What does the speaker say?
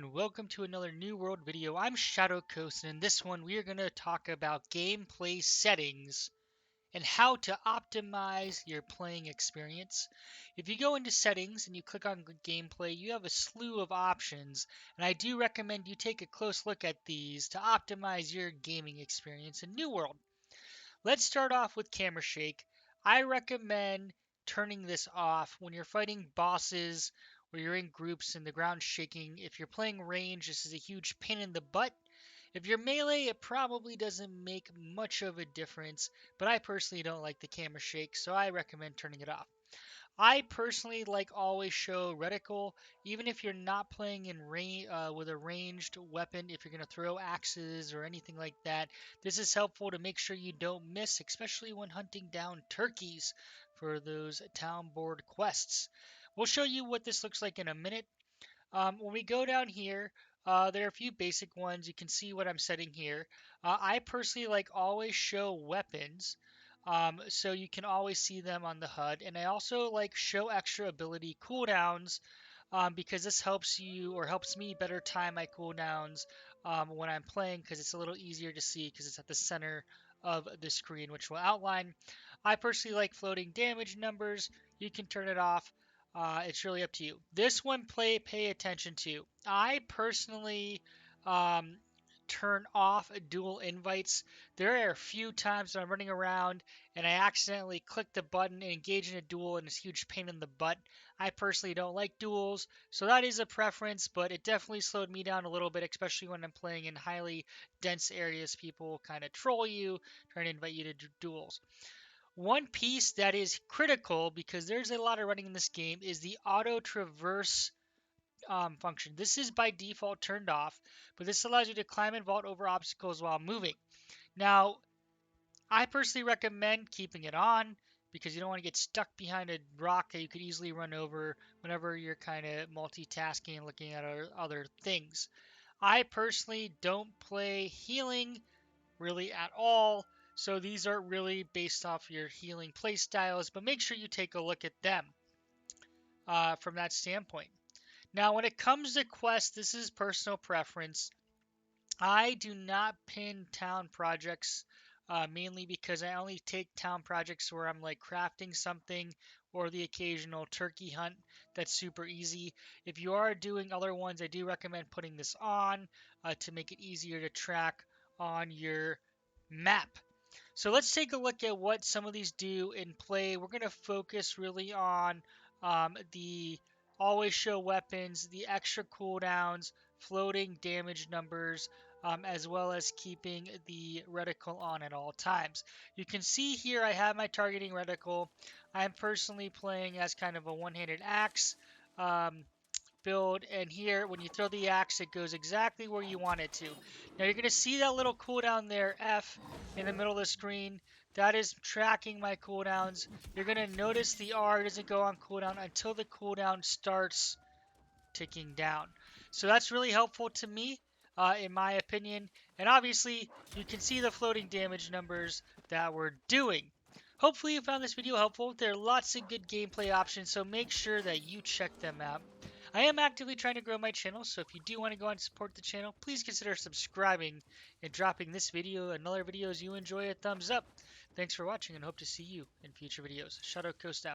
and welcome to another New World video. I'm Shadow Coast, and in this one we are going to talk about gameplay settings and how to optimize your playing experience. If you go into settings and you click on gameplay, you have a slew of options, and I do recommend you take a close look at these to optimize your gaming experience in New World. Let's start off with camera shake. I recommend turning this off when you're fighting bosses or you're in groups and the ground's shaking. If you're playing range, this is a huge pain in the butt. If you're melee, it probably doesn't make much of a difference, but I personally don't like the camera shake, so I recommend turning it off. I personally like always show reticle, even if you're not playing in with a ranged weapon. If you're going to throw axes or anything like that, this is helpful to make sure you don't miss, especially when hunting down turkeys for those town board quests. We'll show you what this looks like in a minute. When we go down here, there are a few basic ones. You can see what I'm setting here. I personally like always show weapons, so you can always see them on the HUD. And I also like show extra ability cooldowns, because this helps you or helps me better time my cooldowns when I'm playing, because it's a little easier to see because it's at the center of the screen, which will outline. I personally like floating damage numbers. You can turn it off. It's really up to you. This one pay attention to. I personally um, turn off dual invites. There are a few times when I'm running around and I accidentally click the button and engage in a duel, and it's a huge pain in the butt. I personally don't like duels, so that is a preference, but it definitely slowed me down a little bit, especially when I'm playing in highly dense areas. People kind of troll you, trying to invite you to duels. One piece that is critical, because there's a lot of running in this game, is the auto traverse function. This is by default turned off, but this allows you to climb and vault over obstacles while moving. Now, I personally recommend keeping it on because you don't want to get stuck behind a rock that you could easily run over whenever you're kind of multitasking and looking at other things. I personally don't play healing really at all, so these are really based off your healing play styles, but make sure you take a look at them from that standpoint. Now, when it comes to quests, this is personal preference. I do not pin town projects, mainly because I only take town projects where I'm like crafting something or the occasional turkey hunt that's super easy. If you are doing other ones, I do recommend putting this on to make it easier to track on your map. So let's take a look at what some of these do in play. We're going to focus really on the always show weapons, the extra cooldowns, floating damage numbers, as well as keeping the reticle on at all times. You can see here I have my targeting reticle. I'm personally playing as kind of a one-handed axe build, and here when you throw the axe it goes exactly where you want it to. Now you're going to see that little cooldown there, F, in the middle of the screen. That is tracking my cooldowns. You're going to notice the R doesn't go on cooldown until the cooldown starts ticking down. So that's really helpful to me, in my opinion. And obviously, you can see the floating damage numbers that we're doing. Hopefully you found this video helpful. There are lots of good gameplay options, so make sure that you check them out. I am actively trying to grow my channel, so if you do want to go and support the channel, please consider subscribing and dropping this video and other videos you enjoy a thumbs up. Thanks for watching and hope to see you in future videos. Shadow Coast out.